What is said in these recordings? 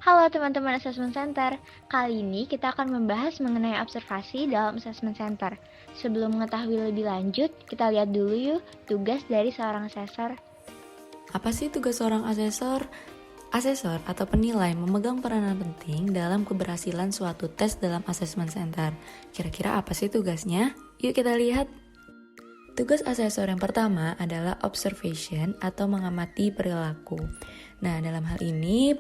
Halo teman-teman Assessment Center, kali ini kita akan membahas mengenai observasi dalam Assessment Center. Sebelum mengetahui lebih lanjut, kita lihat dulu yuk tugas dari seorang asesor. Apa sih tugas seorang asesor? Asesor atau penilai memegang peranan penting dalam keberhasilan suatu tes dalam assessment center. Kira-kira apa sih tugasnya? Yuk kita lihat. Tugas asesor yang pertama adalah observation atau mengamati perilaku. Nah, dalam hal ini,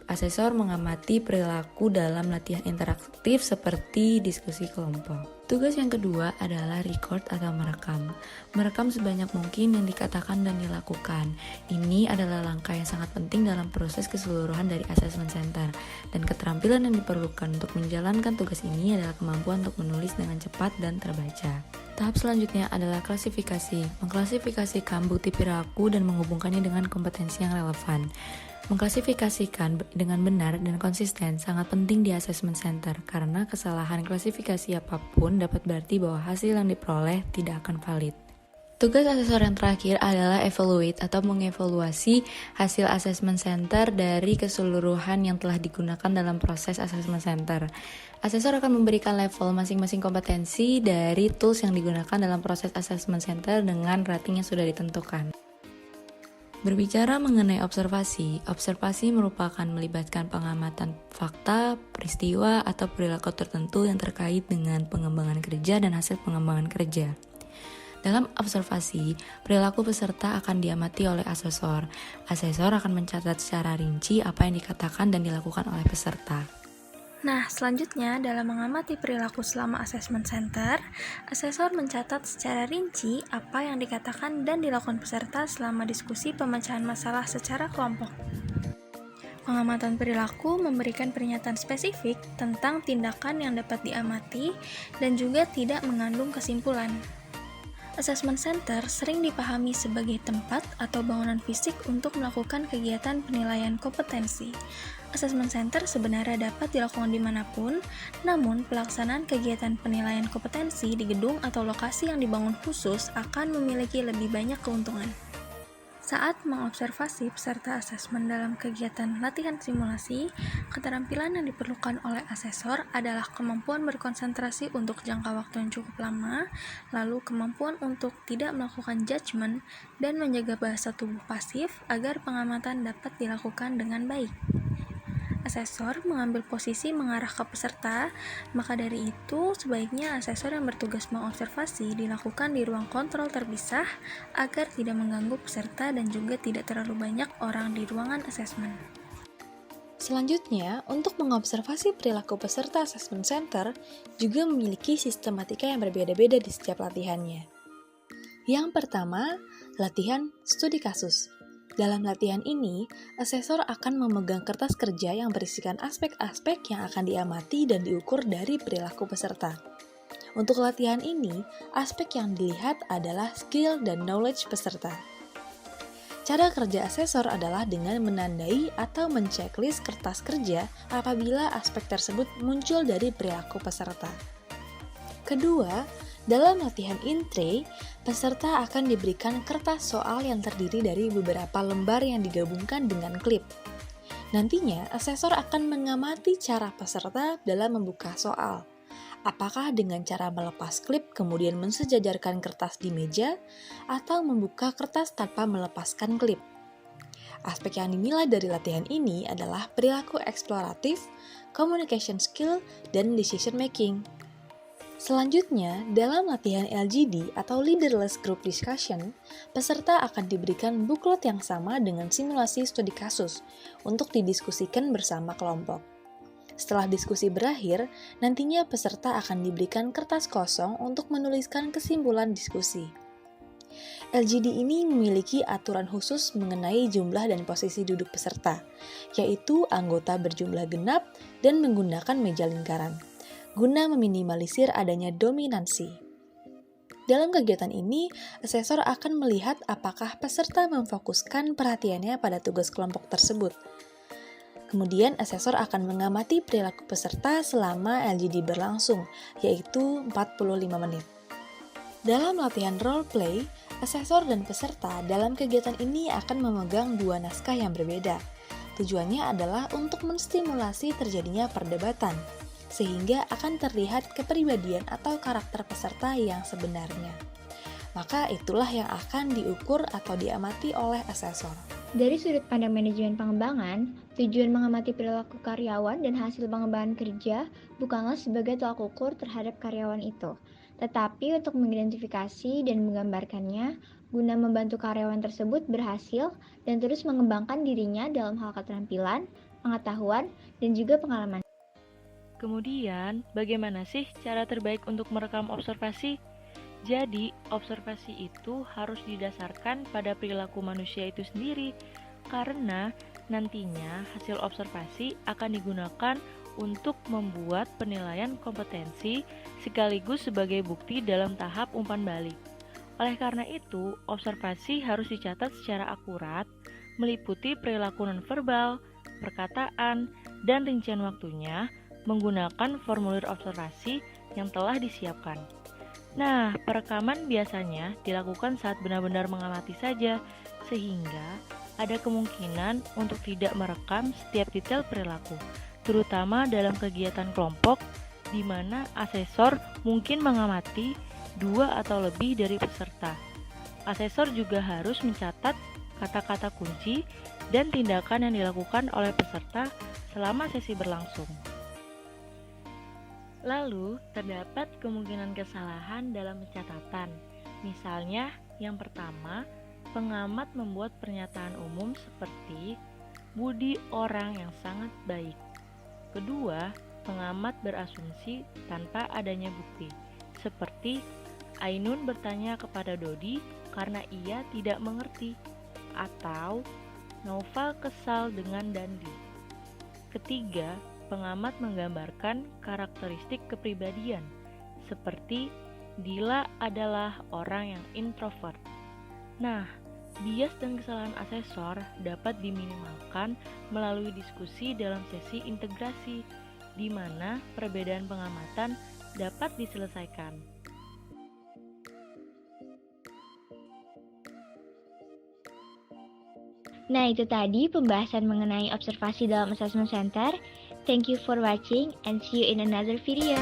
asesor mengamati perilaku dalam latihan interaktif seperti diskusi kelompok. Tugas yang kedua adalah record atau merekam. Merekam sebanyak mungkin yang dikatakan dan dilakukan. Ini adalah langkah yang sangat penting dalam proses keseluruhan dari assessment center. Dan keterampilan yang diperlukan untuk menjalankan tugas ini adalah kemampuan untuk menulis dengan cepat dan terbaca. Tahap selanjutnya adalah klasifikasi. Mengklasifikasikan bukti perilaku dan menghubungkannya dengan kompetensi yang relevan. Mengklasifikasikan dengan benar dan konsisten sangat penting di assessment center karena kesalahan klasifikasi apapun dapat berarti bahwa hasil yang diperoleh tidak akan valid. Tugas asesor yang terakhir adalah evaluate atau mengevaluasi hasil assessment center dari keseluruhan yang telah digunakan dalam proses assessment center. Asesor akan memberikan level masing-masing kompetensi dari tools yang digunakan dalam proses assessment center dengan rating yang sudah ditentukan. Berbicara mengenai observasi, observasi merupakan melibatkan pengamatan fakta, peristiwa, atau perilaku tertentu yang terkait dengan pengembangan kerja dan hasil pengembangan kerja. Dalam observasi, perilaku peserta akan diamati oleh asesor. Asesor akan mencatat secara rinci apa yang dikatakan dan dilakukan oleh peserta. Nah, selanjutnya dalam mengamati perilaku selama assessment center, asesor mencatat secara rinci apa yang dikatakan dan dilakukan peserta selama diskusi pemecahan masalah secara kelompok. Pengamatan perilaku memberikan pernyataan spesifik tentang tindakan yang dapat diamati dan juga tidak mengandung kesimpulan. Assessment center sering dipahami sebagai tempat atau bangunan fisik untuk melakukan kegiatan penilaian kompetensi. Assessment center sebenarnya dapat dilakukan dimanapun, namun pelaksanaan kegiatan penilaian kompetensi di gedung atau lokasi yang dibangun khusus akan memiliki lebih banyak keuntungan. Saat mengobservasi peserta asesmen dalam kegiatan latihan simulasi, keterampilan yang diperlukan oleh asesor adalah kemampuan berkonsentrasi untuk jangka waktu yang cukup lama, lalu kemampuan untuk tidak melakukan judgement, dan menjaga bahasa tubuh pasif agar pengamatan dapat dilakukan dengan baik. Asesor mengambil posisi mengarah ke peserta, maka dari itu sebaiknya asesor yang bertugas mengobservasi dilakukan di ruang kontrol terpisah agar tidak mengganggu peserta dan juga tidak terlalu banyak orang di ruangan asesmen. Selanjutnya, untuk mengobservasi perilaku peserta assessment center juga memiliki sistematika yang berbeda-beda di setiap latihannya. Yang pertama, latihan studi kasus. Dalam latihan ini, asesor akan memegang kertas kerja yang berisikan aspek-aspek yang akan diamati dan diukur dari perilaku peserta. Untuk latihan ini, aspek yang dilihat adalah skill dan knowledge peserta. Cara kerja asesor adalah dengan menandai atau menceklis kertas kerja apabila aspek tersebut muncul dari perilaku peserta. Kedua, dalam latihan intre, peserta akan diberikan kertas soal yang terdiri dari beberapa lembar yang digabungkan dengan klip. Nantinya, asesor akan mengamati cara peserta dalam membuka soal. Apakah dengan cara melepas klip kemudian mensejajarkan kertas di meja, atau membuka kertas tanpa melepaskan klip. Aspek yang dinilai dari latihan ini adalah perilaku eksploratif, communication skill, dan decision making. Selanjutnya, dalam latihan LGD atau Leaderless Group Discussion, peserta akan diberikan booklet yang sama dengan simulasi studi kasus untuk didiskusikan bersama kelompok. Setelah diskusi berakhir, nantinya peserta akan diberikan kertas kosong untuk menuliskan kesimpulan diskusi. LGD ini memiliki aturan khusus mengenai jumlah dan posisi duduk peserta, yaitu anggota berjumlah genap dan menggunakan meja lingkaran, guna meminimalisir adanya dominansi. Dalam kegiatan ini, asesor akan melihat apakah peserta memfokuskan perhatiannya pada tugas kelompok tersebut. Kemudian, asesor akan mengamati perilaku peserta selama LGD berlangsung, yaitu 45 menit. Dalam latihan role play, asesor dan peserta dalam kegiatan ini akan memegang dua naskah yang berbeda. Tujuannya adalah untuk menstimulasi terjadinya perdebatan, sehingga akan terlihat kepribadian atau karakter peserta yang sebenarnya. Maka itulah yang akan diukur atau diamati oleh asesor. Dari sudut pandang manajemen pengembangan, tujuan mengamati perilaku karyawan dan hasil pengembangan kerja bukanlah sebagai tolak ukur terhadap karyawan itu, tetapi untuk mengidentifikasi dan menggambarkannya guna membantu karyawan tersebut berhasil dan terus mengembangkan dirinya dalam hal keterampilan, pengetahuan, dan juga pengalaman. Kemudian, bagaimana sih cara terbaik untuk merekam observasi? Jadi, observasi itu harus didasarkan pada perilaku manusia itu sendiri, karena nantinya hasil observasi akan digunakan untuk membuat penilaian kompetensi sekaligus sebagai bukti dalam tahap umpan balik. Oleh karena itu, observasi harus dicatat secara akurat, meliputi perilaku nonverbal, perkataan, dan rincian waktunya menggunakan formulir observasi yang telah disiapkan. Nah, perekaman biasanya dilakukan saat benar-benar mengamati saja, sehingga ada kemungkinan untuk tidak merekam setiap detail perilaku, terutama dalam kegiatan kelompok di mana asesor mungkin mengamati 2 atau lebih dari peserta. Asesor juga harus mencatat kata-kata kunci dan tindakan yang dilakukan oleh peserta selama sesi berlangsung. Lalu, terdapat kemungkinan kesalahan dalam pencatatan. Misalnya, yang pertama, pengamat membuat pernyataan umum seperti budi orang yang sangat baik. Kedua, pengamat berasumsi tanpa adanya bukti, seperti Ainun bertanya kepada Dodi karena ia tidak mengerti, atau Naufal kesal dengan Dandi. Ketiga, pengamat menggambarkan karakteristik kepribadian, seperti Dila adalah orang yang introvert. Nah, bias dan kesalahan asesor dapat diminimalkan melalui diskusi dalam sesi integrasi, di mana perbedaan pengamatan dapat diselesaikan. Nah, itu tadi pembahasan mengenai observasi dalam assessment center. Thank you for watching and see you in another video.